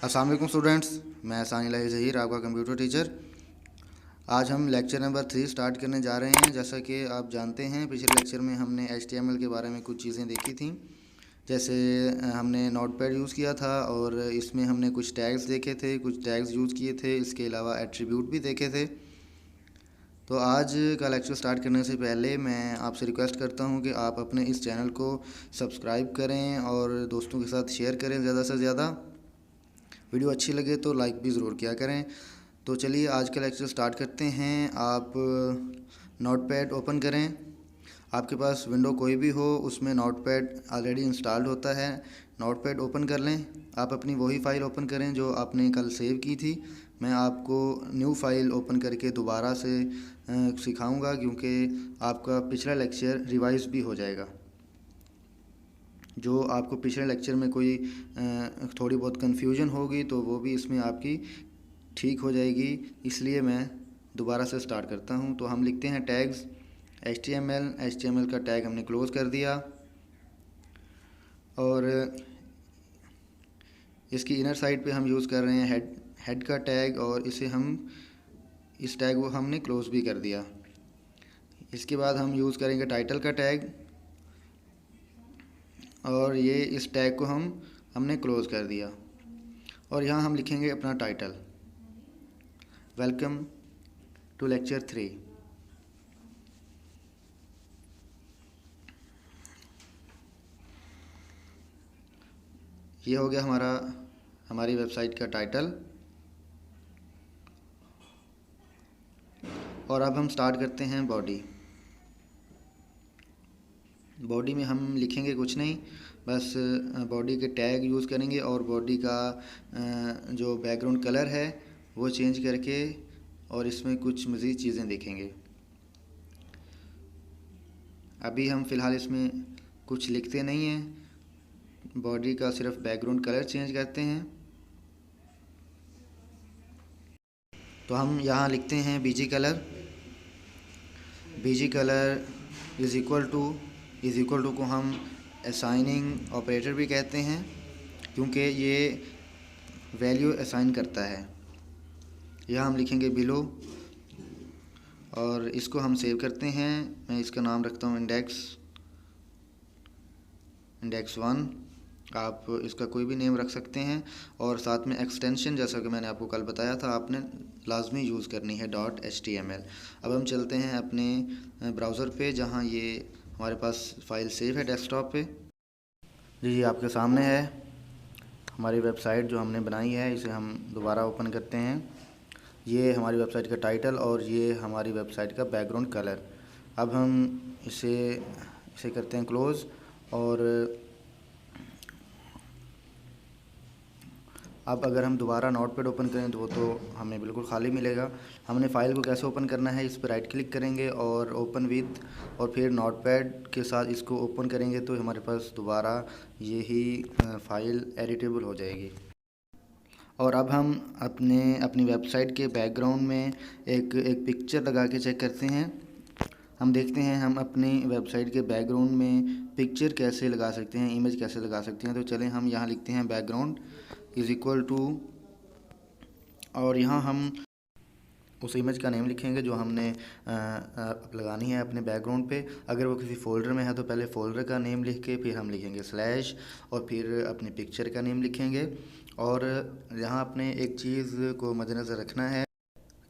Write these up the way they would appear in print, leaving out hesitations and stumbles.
अस्सलाम वालेकुम स्टूडेंट्स, मैं सानिल ज़हीर आपका कंप्यूटर टीचर। आज हम लेक्चर नंबर 3 स्टार्ट करने जा रहे हैं। जैसा कि आप जानते हैं, पिछले लेक्चर में हमने HTML के बारे में कुछ चीज़ें देखी थी। जैसे हमने नोटपैड यूज़ किया था और इसमें हमने कुछ टैग्स देखे थे, कुछ टैग्स यूज़ किए थे। इसके अलावा एट्रीब्यूट भी देखे थे। तो आज का लेक्चर स्टार्ट करने से पहले मैं आपसे रिक्वेस्ट करता हूं कि आप अपने इस चैनल को सब्सक्राइब करें और दोस्तों के साथ शेयर करें ज़्यादा से ज़्यादा। वीडियो अच्छी लगे तो लाइक भी ज़रूर किया करें। तो चलिए आज का लेक्चर स्टार्ट करते हैं। आप नोटपैड ओपन करें। आपके पास विंडो कोई भी हो, उसमें नोटपैड ऑलरेडी इंस्टॉल्ड होता है। नोटपैड ओपन कर लें। आप अपनी वही फ़ाइल ओपन करें जो आपने कल सेव की थी। मैं आपको न्यू फ़ाइल ओपन करके दोबारा से सिखाऊंगा, क्योंकि आपका पिछला लेक्चर रिवाइज़ भी हो जाएगा। जो आपको पिछले लेक्चर में कोई थोड़ी बहुत कन्फ्यूजन होगी तो वो भी इसमें आपकी ठीक हो जाएगी। इसलिए मैं दोबारा से स्टार्ट करता हूं। तो हम लिखते हैं टैग्स HTML का टैग हमने क्लोज़ कर दिया और इसकी इनर साइड पे हम यूज़ कर रहे हैं हेड का टैग, और इसे हम इस टैग को हमने क्लोज़ भी कर दिया। इसके बाद हम यूज़ करेंगे टाइटल का टैग, और ये इस टैग को हमने क्लोज़ कर दिया। और यहाँ हम लिखेंगे अपना टाइटल, वेलकम टू लेक्चर 3। ये हो गया हमारी वेबसाइट का टाइटल। और अब हम स्टार्ट करते हैं बॉडी में हम लिखेंगे कुछ नहीं, बस बॉडी के टैग यूज़ करेंगे और बॉडी का जो बैकग्राउंड कलर है वो चेंज करके, और इसमें कुछ मज़ीद चीज़ें देखेंगे। अभी हम फ़िलहाल इसमें कुछ लिखते नहीं हैं, बॉडी का सिर्फ बैकग्राउंड कलर चेंज करते हैं। तो हम यहाँ लिखते हैं BG colour is equal to को हम असाइनिंग ऑपरेटर भी कहते हैं, क्योंकि ये वैल्यू असाइन करता है। यहाँ हम लिखेंगे बिलो, और इसको हम सेव करते हैं। मैं इसका नाम रखता हूँ इंडेक्स 1। आप इसका कोई भी नेम रख सकते हैं, और साथ में एक्सटेंशन, जैसा कि मैंने आपको कल बताया था, आपने लाजमी यूज़ करनी है .html। अब हम चलते हैं अपने ब्राउज़र पे, जहाँ ये हमारे पास फ़ाइल सेव है डेस्कटॉप पे। जी आपके सामने है हमारी वेबसाइट जो हमने बनाई है। इसे हम दोबारा ओपन करते हैं। ये हमारी वेबसाइट का टाइटल और ये हमारी वेबसाइट का बैकग्राउंड कलर। अब हम इसे करते हैं क्लोज़। और अब अगर हम दोबारा नोटपैड ओपन करें तो वो तो हमें बिल्कुल खाली मिलेगा। हमने फ़ाइल को कैसे ओपन करना है, इस पर राइट क्लिक करेंगे और ओपन विथ, और फिर नोटपैड के साथ इसको ओपन करेंगे तो हमारे पास दोबारा यही फ़ाइल एडिटेबल हो जाएगी। और अब हम अपनी वेबसाइट के बैकग्राउंड में एक पिक्चर लगा के चेक करते हैं। हम देखते हैं हम अपनी वेबसाइट के बैकग्राउंड में पिक्चर कैसे लगा सकते हैं, इमेज कैसे लगा सकते हैं। तो चलें हम यहाँ लिखते हैं बैकग्राउंड इज़ इक्वल टू, और यहाँ हम उस इमेज का नेम लिखेंगे जो हमने लगानी है अपने बैकग्राउंड पे। अगर वो किसी फ़ोल्डर में है तो पहले फ़ोल्डर का नेम लिख के फिर हम लिखेंगे स्लैश, और फिर अपनी पिक्चर का नेम लिखेंगे। और यहाँ अपने एक चीज़ को मद्देनज़र रखना है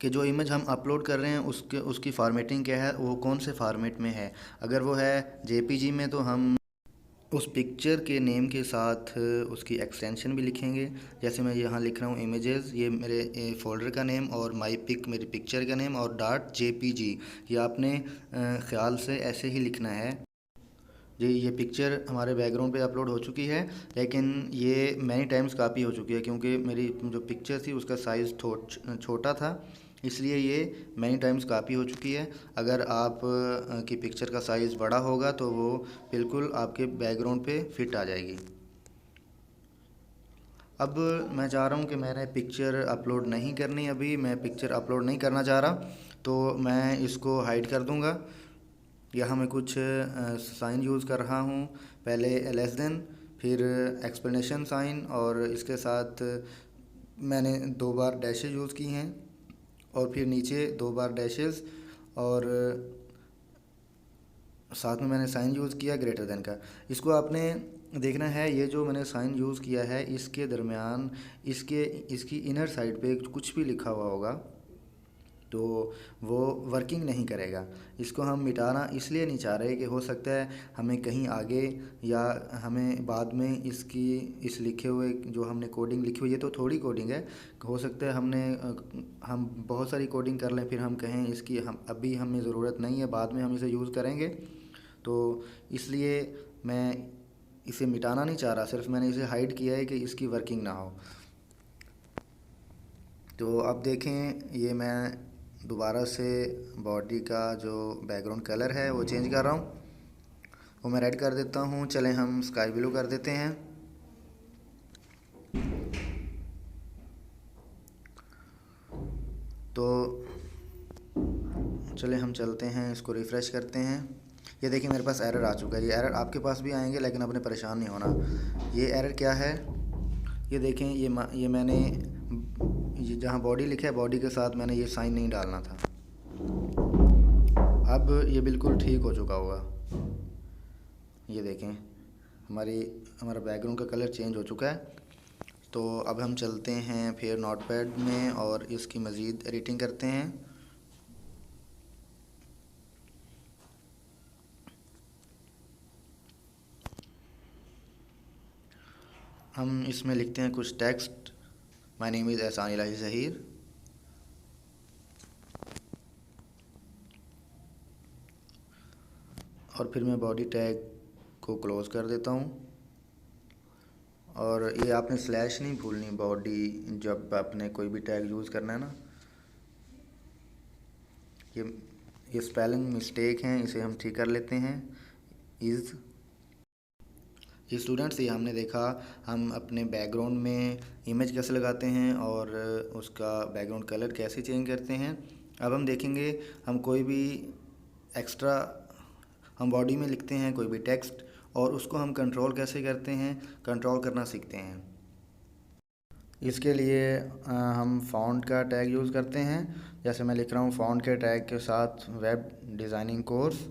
कि जो इमेज हम अपलोड कर रहे हैं उसकी फॉर्मेटिंग क्या है, वो कौन से फॉर्मेट में है। अगर वो है JPG में तो हम उस पिक्चर के नेम के साथ उसकी एक्सटेंशन भी लिखेंगे। जैसे मैं यहाँ लिख रहा हूँ इमेजेस, ये मेरे फ़ोल्डर का नेम, और माई पिक मेरी पिक्चर का नेम, और .jpg ये आपने ख़्याल से ऐसे ही लिखना है। ये पिक्चर हमारे बैकग्राउंड पे अपलोड हो चुकी है, लेकिन ये मैनी टाइम्स कॉपी हो चुकी है, क्योंकि मेरी जो पिक्चर थी उसका साइज़ छोटा था, इसलिए ये मैनी टाइम्स कॉपी हो चुकी है। अगर आप की पिक्चर का साइज़ बड़ा होगा तो वो बिल्कुल आपके बैकग्राउंड पे फिट आ जाएगी। अब मैं चाह रहा हूँ कि मैंने पिक्चर अपलोड नहीं करनी, अभी मैं पिक्चर अपलोड नहीं करना चाह रहा, तो मैं इसको हाइड कर दूँगा। यहाँ मैं कुछ साइन यूज़ कर रहा हूँ, पहले लेस देन, फिर एक्सप्लेनेशन साइन, और इसके साथ मैंने 2 बार डैशेज यूज़ की हैं और फिर नीचे 2 बार डैशेज और साथ में मैंने साइन यूज़ किया ग्रेटर देन का। इसको आपने देखना है, ये जो मैंने साइन यूज़ किया है इसके दरमियान इसकी इनर साइड पे कुछ भी लिखा हुआ होगा तो वो वर्किंग नहीं करेगा। इसको हम मिटाना इसलिए नहीं चाह रहे कि हो सकता है हमें कहीं आगे या हमें बाद में इस लिखे हुए जो हमने कोडिंग लिखी हुई है, तो थोड़ी कोडिंग है, हो सकता है हम बहुत सारी कोडिंग कर लें, फिर हम कहें इसकी हम अभी हमें ज़रूरत नहीं है, बाद में हम इसे यूज़ करेंगे। तो इसलिए मैं इसे मिटाना नहीं चाह रहा, सिर्फ मैंने इसे हाइड किया है कि इसकी वर्किंग ना हो। तो अब देखें, ये मैं दोबारा से बॉडी का जो बैकग्राउंड कलर है वो चेंज कर रहा हूँ, वो मैं रेड कर देता हूँ। चलें हम स्काई ब्लू कर देते हैं। तो चलें हम चलते हैं, इसको रिफ़्रेश करते हैं। ये देखिए मेरे पास एरर आ चुका है। ये एरर आपके पास भी आएंगे, लेकिन अपने परेशान नहीं होना। ये एरर क्या है, ये देखें, ये मैंने ये जहाँ बॉडी लिखा है, बॉडी के साथ मैंने ये साइन नहीं डालना था। अब ये बिल्कुल ठीक हो चुका होगा। ये देखें, हमारा बैकग्राउंड का कलर चेंज हो चुका है। तो अब हम चलते हैं फिर नोटपैड में और इसकी मज़ीद एडिटिंग करते हैं। हम इसमें लिखते हैं कुछ टेक्स्ट, माय नेम इज़ एहसान इलाही ज़हीर। और फिर मैं बॉडी टैग को क्लोज़ कर देता हूँ। और ये आपने स्लैश नहीं भूलनी बॉडी, जब आपने कोई भी टैग यूज़ करना है ना। ये स्पेलिंग मिस्टेक हैं, इसे हम ठीक कर लेते हैं। इज़ ये स्टूडेंट्स, ये हमने देखा हम अपने बैकग्राउंड में इमेज कैसे लगाते हैं और उसका बैकग्राउंड कलर कैसे चेंज करते हैं। अब हम देखेंगे हम कोई भी एक्स्ट्रा हम बॉडी में लिखते हैं कोई भी टेक्स्ट, और उसको हम कंट्रोल कैसे करते हैं, कंट्रोल करना सीखते हैं। इसके लिए हम फ़ॉन्ट का टैग यूज़ करते हैं। जैसे मैं लिख रहा हूँ फ़ॉन्ट के टैग के साथ वेब डिज़ाइनिंग कोर्स,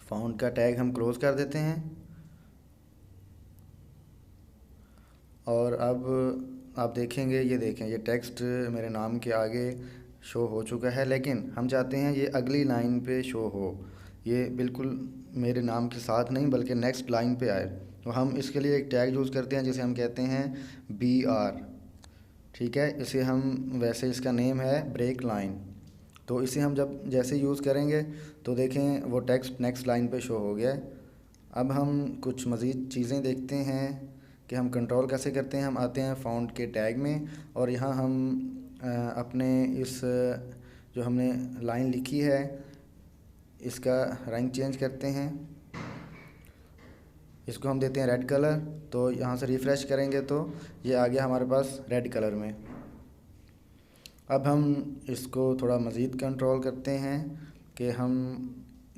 फ़ॉन्ट का टैग हम क्लोज़ कर देते हैं। और अब आप देखेंगे, ये देखें, ये टेक्स्ट मेरे नाम के आगे शो हो चुका है, लेकिन हम चाहते हैं ये अगली लाइन पे शो हो, ये बिल्कुल मेरे नाम के साथ नहीं बल्कि नेक्स्ट लाइन पे आए। तो हम इसके लिए एक टैग यूज़ करते हैं जिसे हम कहते हैं BR। ठीक है, इसे हम, वैसे इसका नेम है ब्रेक लाइन। तो इसे हम जब जैसे यूज़ करेंगे तो देखें वो टेक्स्ट नेक्स्ट लाइन पे शो हो गया है। अब हम कुछ मज़ीद चीज़ें देखते हैं कि हम कंट्रोल कैसे करते हैं। हम आते हैं फ़ॉन्ट के टैग में और यहाँ हम अपने इस जो हमने लाइन लिखी है इसका रंग चेंज करते हैं। इसको हम देते हैं रेड कलर। तो यहाँ से रिफ़्रेश करेंगे तो ये आ गया हमारे पास रेड कलर में। अब हम इसको थोड़ा मज़ीद कंट्रोल करते हैं कि हम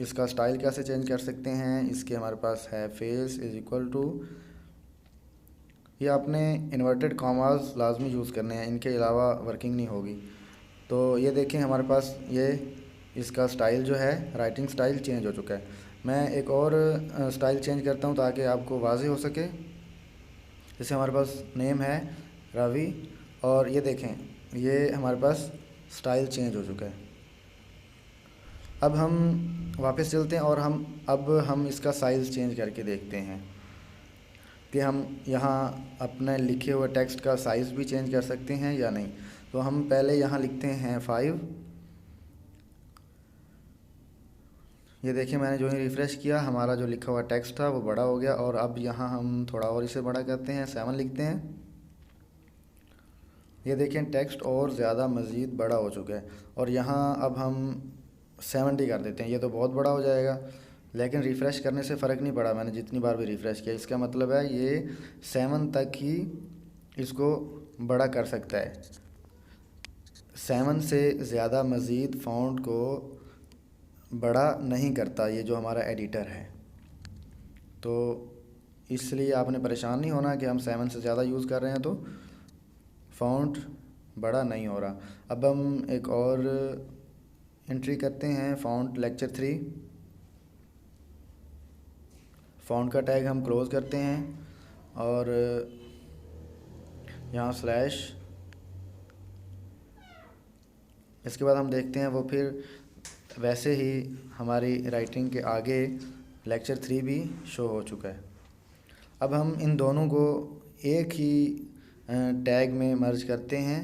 इसका स्टाइल कैसे चेंज कर सकते हैं। इसके हमारे पास है फेस इज़ इक्वल टू, ये आपने इन्वर्टेड कॉमास लाजमी यूज़ करने हैं, इनके अलावा वर्किंग नहीं होगी। तो ये देखें हमारे पास ये इसका स्टाइल जो है, राइटिंग स्टाइल चेंज हो चुका है। मैं एक और स्टाइल चेंज करता हूँ ताकि आपको वाज़ेह हो सके। जैसे हमारे पास नेम है रवि और ये देखें ये हमारे पास स्टाइल चेंज हो चुका है। अब हम वापस चलते हैं और हम इसका साइज़ चेंज करके देखते हैं कि हम यहाँ अपने लिखे हुए टेक्स्ट का साइज़ भी चेंज कर सकते हैं या नहीं। तो हम पहले यहाँ लिखते हैं 5। ये देखिए मैंने जो ही रिफ़्रेश किया हमारा जो लिखा हुआ टेक्स्ट था वो बड़ा हो गया। और अब यहाँ हम थोड़ा और इसे बड़ा करते हैं, 7 लिखते हैं। ये देखें टेक्स्ट और ज़्यादा मज़ीद बड़ा हो चुका है। और यहाँ अब हम 70 कर देते हैं। ये तो बहुत बड़ा हो जाएगा, लेकिन रिफ़्रेश करने से फ़र्क नहीं पड़ा, मैंने जितनी बार भी रिफ़्रेश किया। इसका मतलब है ये 7 तक ही इसको बड़ा कर सकता है। 7 से ज़्यादा मज़ीद फ़ॉन्ट को बड़ा नहीं करता ये जो हमारा एडिटर है। तो इसलिए आपने परेशान नहीं होना कि हम 7 से ज़्यादा यूज़ कर रहे हैं तो फ़ॉन्ट बड़ा नहीं हो रहा। अब हम एक और एंट्री करते हैं, फ़ॉन्ट लेक्चर 3। फ़ॉन्ट का टैग हम क्लोज़ करते हैं और यहाँ स्लैश, इसके बाद हम देखते हैं वो फिर वैसे ही हमारी राइटिंग के आगे लेक्चर 3 भी शो हो चुका है। अब हम इन दोनों को एक ही टैग में मर्ज करते हैं।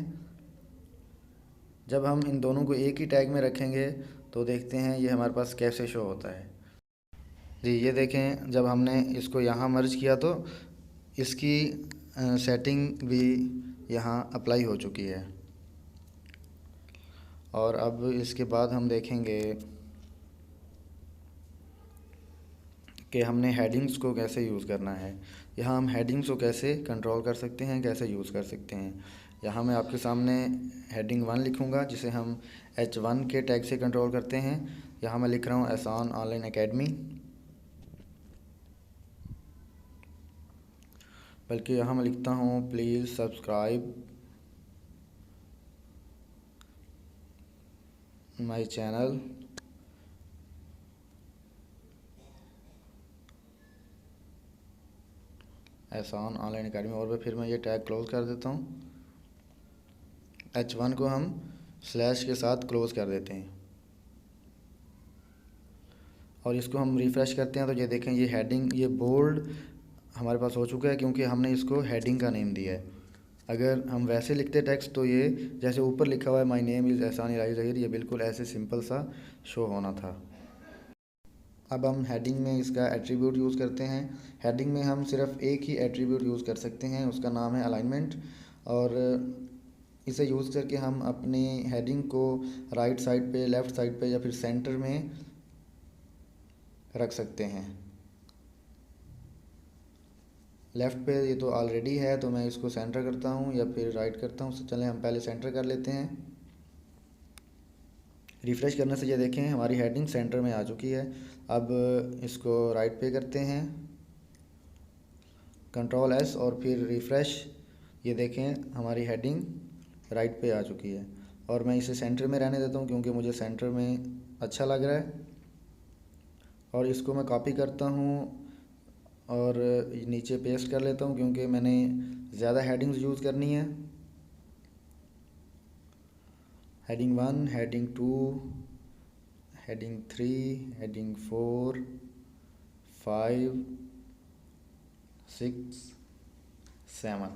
जब हम इन दोनों को एक ही टैग में रखेंगे तो देखते हैं ये हमारे पास कैसे शो होता है। जी ये देखें, जब हमने इसको यहाँ मर्ज किया तो इसकी सेटिंग भी यहाँ अप्लाई हो चुकी है। और अब इसके बाद हम देखेंगे कि हमने हेडिंग्स को कैसे यूज़ करना है। यहाँ हम हेडिंग्स को कैसे कंट्रोल कर सकते हैं, कैसे यूज़ कर सकते हैं। यहाँ मैं आपके सामने हेडिंग 1 लिखूँगा जिसे हम H1 के टैग से कंट्रोल करते हैं। यहाँ मैं लिख रहा हूँ एहसान ऑनलाइन एकेडमी, बल्कि यहाँ मैं लिखता हूँ प्लीज़ सब्सक्राइब माई चैनल एहसान ऑनलाइन एकेडमी, और फिर मैं ये टैग क्लोज़ कर देता हूँ। H1 को हम स्लैश के साथ क्लोज़ कर देते हैं और इसको हम रिफ़्रेश करते हैं तो ये देखें ये हेडिंग, ये बोल्ड हमारे पास हो चुका है क्योंकि हमने इसको हेडिंग का नेम दिया है। अगर हम वैसे लिखते टेक्स्ट तो ये जैसे ऊपर लिखा हुआ है माय नेम इज़ एहसान इलाही ज़हीर, ये बिल्कुल ऐसे सिंपल सा शो होना था। अब हम हेडिंग में इसका एट्रीब्यूट यूज़ करते हैं। हेडिंग में हम सिर्फ एक ही एट्रीब्यूट यूज़ कर सकते हैं, उसका नाम है अलाइनमेंट, और इसे यूज़ करके हम अपनी हेडिंग को राइट साइड पे, लेफ़्ट साइड पे या फिर सेंटर में रख सकते हैं। लेफ़्ट पे ये तो ऑलरेडी है तो मैं इसको सेंटर करता हूँ या फिर राइट करता हूँ। चलें हम पहले सेंटर कर लेते हैं। रिफ़्रेश करने से ये देखें हमारी हेडिंग सेंटर में आ चुकी है। अब इसको राइट पे करते हैं, कंट्रोल S और फिर रिफ़्रेश। ये देखें हमारी हेडिंग राइट पे आ चुकी है और मैं इसे सेंटर में रहने देता हूँ क्योंकि मुझे सेंटर में अच्छा लग रहा है। और इसको मैं कॉपी करता हूँ और नीचे पेस्ट कर लेता हूँ क्योंकि मैंने ज़्यादा हेडिंग्स यूज़ करनी है। हेडिंग 1, हेडिंग 2, हेडिंग 3, हेडिंग 4, 5, 6, 7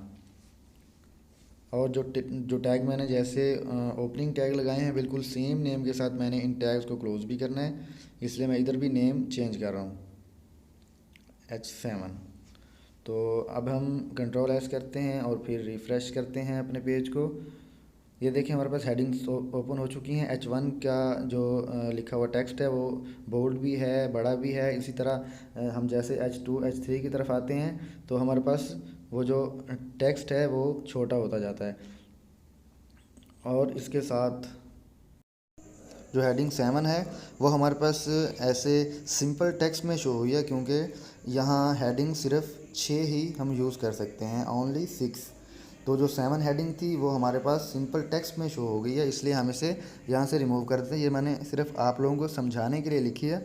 और जो टैग मैंने जैसे ओपनिंग टैग लगाए हैं बिल्कुल सेम नेम के साथ मैंने इन टैग्स को क्लोज़ भी करना है, इसलिए मैं इधर भी नेम चेंज कर रहा हूँ H7। तो अब हम कंट्रोल S करते हैं और फिर रिफ़्रेश करते हैं अपने पेज को। ये देखिए हमारे पास हेडिंग्स ओपन हो चुकी हैं। H1 का जो लिखा हुआ टेक्स्ट है वो बोल्ड भी है, बड़ा भी है। इसी तरह हम जैसे H2, H3 की तरफ आते हैं तो हमारे पास वो जो टेक्स्ट है वो छोटा होता जाता है। और इसके साथ जो हेडिंग 7 है वो हमारे पास ऐसे सिंपल टेक्स्ट में शो हुई है क्योंकि यहाँ हेडिंग सिर्फ 6 ही हम यूज़ कर सकते हैं, ओनली 6। तो जो 7 हेडिंग थी वो हमारे पास सिंपल टेक्स्ट में शो हो गई है, इसलिए हम इसे यहाँ से रिमूव कर देते हैं। ये मैंने सिर्फ आप लोगों को समझाने के लिए लिखी है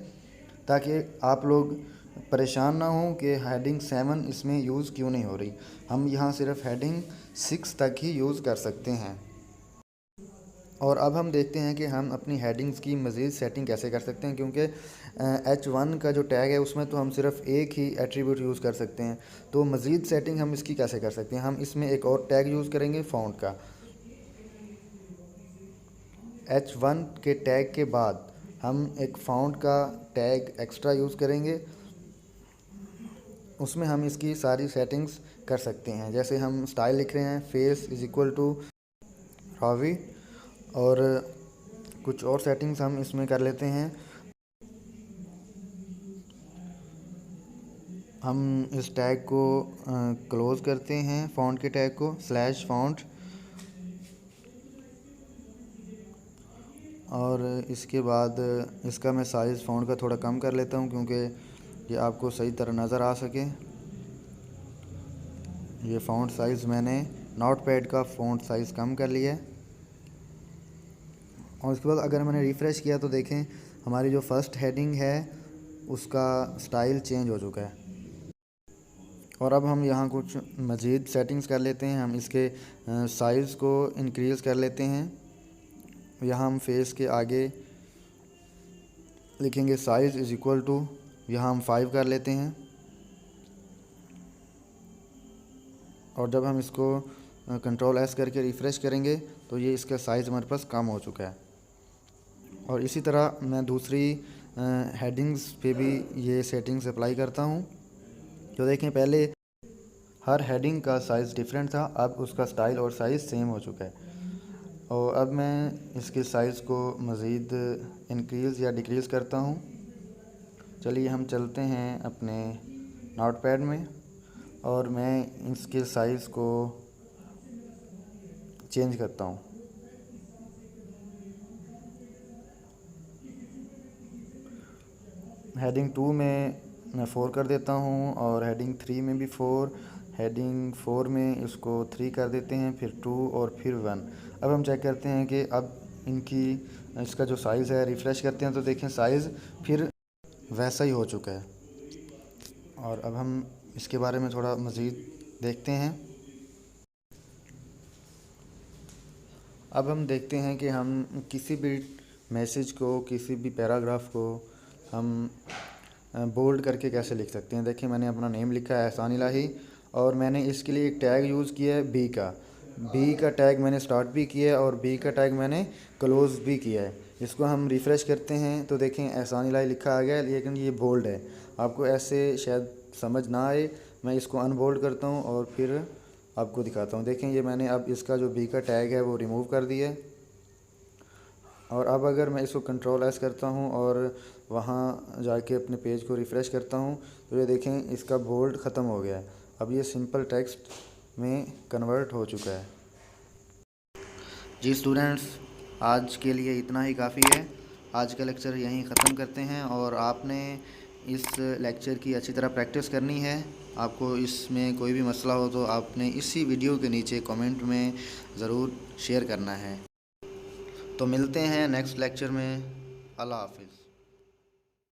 ताकि आप लोग परेशान ना हों कि हेडिंग 7 इसमें यूज़ क्यों नहीं हो रही। हम यहाँ सिर्फ हेडिंग 6 तक ही यूज़ कर सकते हैं। और अब हम देखते हैं कि हम अपनी हेडिंग्स की मज़ीद सेटिंग कैसे कर सकते हैं क्योंकि H1 का जो टैग है उसमें तो हम सिर्फ एक ही एट्रीब्यूट यूज़ कर सकते हैं। तो मज़ीद सेटिंग हम इसकी कैसे कर सकते हैं, हम इसमें एक और टैग यूज़ करेंगे फ़ॉन्ट का। H1 के टैग के बाद हम एक फ़ॉन्ट का टैग एक्स्ट्रा यूज़ करेंगे, उसमें हम इसकी सारी सेटिंग्स कर सकते हैं। जैसे हम स्टाइल लिख रहे हैं face is equal to Ravi, और कुछ और सेटिंग्स हम इसमें कर लेते हैं। हम इस टैग को क्लोज़ करते हैं, फ़ॉन्ट के टैग को स्लैश फ़ॉन्ट, और इसके बाद इसका मैं साइज़ फ़ॉन्ट का थोड़ा कम कर लेता हूँ क्योंकि ये आपको सही तरह नज़र आ सके। ये फ़ॉन्ट साइज़ मैंने नोटपैड का फ़ॉन्ट साइज़ कम कर लिया है। और उसके बाद अगर मैंने रिफ़्रेश किया तो देखें हमारी जो फर्स्ट हेडिंग है उसका स्टाइल चेंज हो चुका है। और अब हम यहाँ कुछ मज़ीद सेटिंग्स कर लेते हैं। हम इसके साइज़ को इंक्रीज़ कर लेते हैं। यहाँ हम फेस के आगे लिखेंगे साइज़ इज़ इक्वल टू, यहाँ हम 5 कर लेते हैं। और जब हम इसको कंट्रोल एस करके रिफ़्रेश करेंगे तो ये इसका साइज़ हमारे पास कम हो चुका है। और इसी तरह मैं दूसरी हेडिंग्स पे भी ये सेटिंग्स अप्लाई करता हूँ। तो देखें पहले हर हेडिंग का साइज़ डिफरेंट था, अब उसका स्टाइल और साइज़ सेम हो चुका है। और अब मैं इसके साइज़ को मज़ीद इंक्रीज़ या डिक्रीज़ करता हूँ। चलिए हम चलते हैं अपने नोटपैड में और मैं इसके साइज़ को चेंज करता हूँ। हेडिंग 2 में मैं 4 कर देता हूँ और हेडिंग 3 में भी 4, हेडिंग 4 में इसको 3 कर देते हैं, फिर 2 और फिर 1। अब हम चेक करते हैं कि अब इसका जो साइज़ है रिफ़्रेश करते हैं तो देखें साइज़ फिर वैसा ही हो चुका है। और अब हम इसके बारे में थोड़ा मज़ीद देखते हैं। अब हम देखते हैं कि हम किसी भी मैसेज को, किसी भी पैराग्राफ को हम बोल्ड करके कैसे लिख सकते हैं। देखिए मैंने अपना नेम लिखा है एहसान इलाही और मैंने इसके लिए एक टैग यूज़ किया है बी का टैग मैंने स्टार्ट भी किया है और बी का टैग मैंने क्लोज़ भी किया है। इसको हम रिफ़्रेश करते हैं तो देखें एहसान इलाही लिखा आ गया है, लेकिन ये बोल्ड है। आपको ऐसे शायद समझ ना आए, मैं इसको अनबोल्ड करता हूँ और फिर आपको दिखाता हूँ। देखें ये मैंने अब इसका जो बी का टैग है वो रिमूव कर दिया है। और अब अगर मैं इसको कंट्रोल एस करता हूँ और वहाँ जाके अपने पेज को रिफ़्रेश करता हूँ तो ये देखें इसका बोल्ड ख़त्म हो गया है। अब ये सिंपल टेक्स्ट में कन्वर्ट हो चुका है। जी स्टूडेंट्स, आज के लिए इतना ही काफ़ी है। आज का लेक्चर यहीं ख़त्म करते हैं और आपने इस लेक्चर की अच्छी तरह प्रैक्टिस करनी है। आपको इसमें कोई भी मसला हो तो आपने इसी वीडियो के नीचे कमेंट में ज़रूर शेयर करना है। तो मिलते हैं नेक्स्ट लेक्चर में। अल्लाह हाफ़िज़।